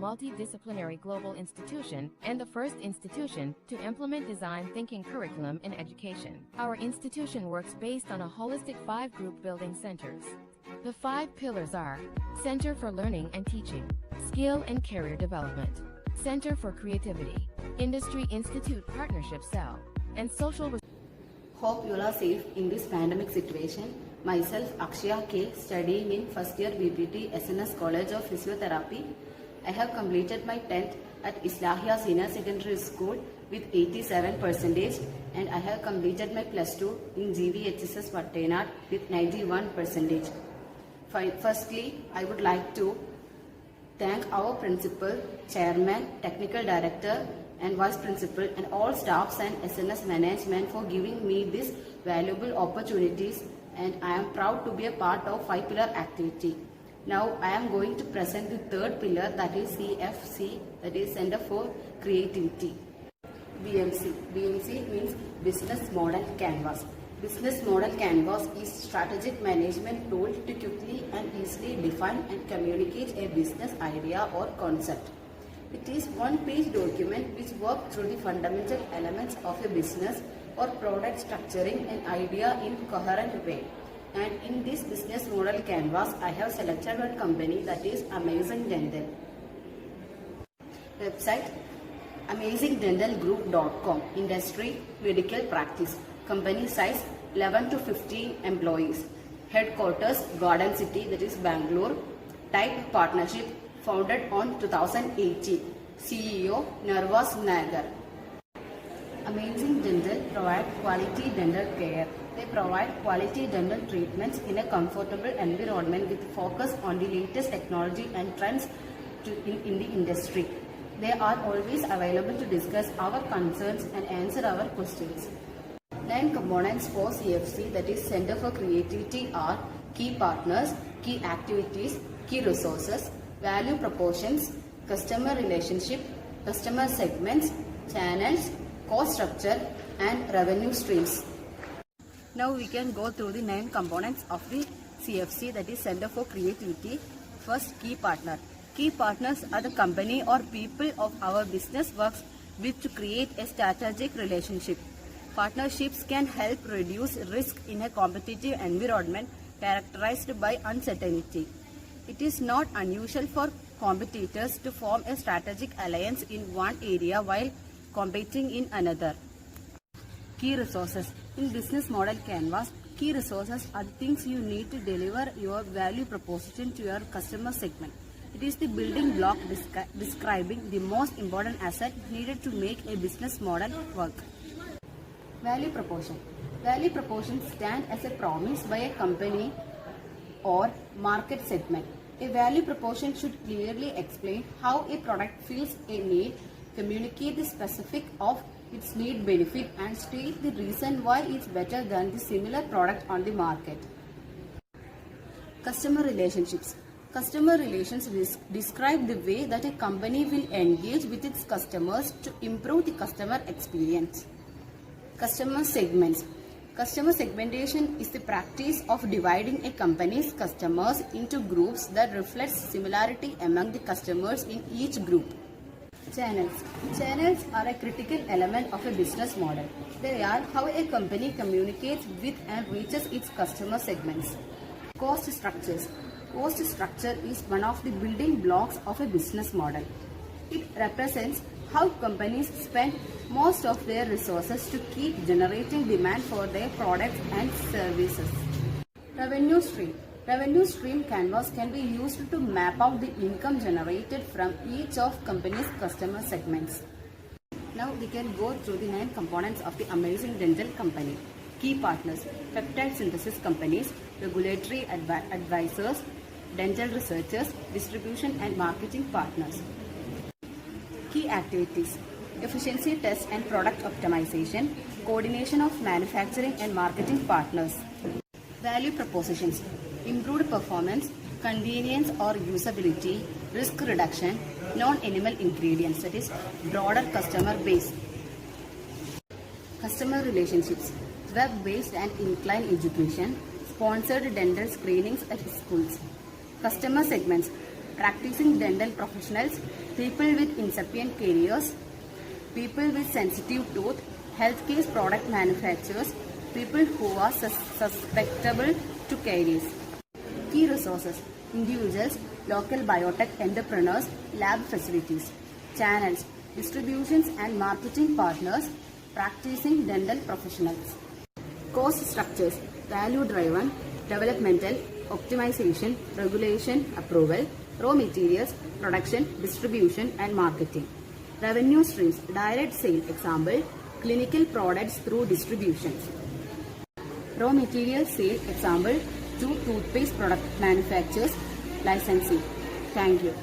multidisciplinary global institution and the first institution to implement design thinking curriculum in education. Our institution works based on a holistic 5-group building centers. The 5 pillars are Center for Learning and Teaching, Skill and Career Development, Center for Creativity, Industry Institute Partnership Cell, and Social. Hope you all are safe in this pandemic situation. Myself, Akshaya K, studying in first year BPT SNS College of Physiotherapy. I have completed my 10th at Islahia Senior Secondary School with 87% and I have completed my plus 2 in GVHSS Vattenad with 91%. Firstly, I would like to thank our principal, chairman, technical director and vice principal and all staffs and SNS management for giving me these valuable opportunities, and I am proud to be a part of 5-pillar activity. Now I am going to present the 3rd pillar, that is CFC, that is Center for Creativity. BMC. BMC means Business Model Canvas. Business Model Canvas is strategic management tool to quickly and easily define and communicate a business idea or concept. It is one-page document which works through the fundamental elements of a business or product, structuring an idea in coherent way. And in this business model canvas, I have selected one company, that is Amazing Dental. Website amazingdentalgroup.com. Industry medical practice. Company size 11 to 15 employees. Headquarters Garden City, that is Bangalore. Type partnership, founded on 2018. CEO Narvas Nagar. Amazing Dental provide quality dental care. They provide quality dental treatments in a comfortable environment with focus on the latest technology and trends in the industry. They are always available to discuss our concerns and answer our questions. 9 components for CFC, that is Center for Creativity, are key partners, key activities, key resources, value proportions, customer relationship, customer segments, channels, cost structure and revenue streams. Now we can go through the 9 components of the CFC, that is Center for Creativity. First, key partner. Key partners are the company or people of our business works with to create a strategic relationship. Partnerships can help reduce risk in a competitive environment characterized by uncertainty. It is not unusual for competitors to form a strategic alliance in one area while competing in another. Key resources. In business model canvas, key resources are things you need to deliver your value proposition to your customer segment. It is the building block describing the most important asset needed to make a business model work. Value proposition. Value proposition stands as a promise by a company or market segment. A value proposition should clearly explain how a product fills a need, communicate the specific of its need benefit, and state the reason why it's better than the similar product on the market. Customer relationships. Customer relations describe the way that a company will engage with its customers to improve the customer experience. Customer segments. Customer segmentation is the practice of dividing a company's customers into groups that reflects similarity among the customers in each group. Channels. Channels are a critical element of a business model. They are how a company communicates with and reaches its customer segments. Cost structures. Cost structure is one of the building blocks of a business model. It represents how companies spend most of their resources to keep generating demand for their products and services. Revenue stream. Revenue stream canvas can be used to map out the income generated from each of company's customer segments. Now we can go through the 9 components of the Amazing Dental Company. Key partners, peptide synthesis companies, regulatory advisors, dental researchers, distribution and marketing partners. Key activities, efficiency test and product optimization, coordination of manufacturing and marketing partners. Value propositions, improved performance, convenience or usability, risk reduction, non-animal ingredients, that is broader customer base. Customer relationships, web-based and incline education, sponsored dental screenings at schools. Customer segments, practicing dental professionals, people with incipient careers, people with sensitive tooth, healthcare product manufacturers, people who are susceptible to caries. Key resources: individuals, local biotech entrepreneurs, lab facilities, channels, distributions and marketing partners, practicing dental professionals. Cost structures: value driven, developmental, optimization, regulation, approval, raw materials, production, distribution and marketing. Revenue streams: direct sale, example, clinical products through distributions. Raw material sale, example, to toothpaste product manufacturers, licensing. Thank you.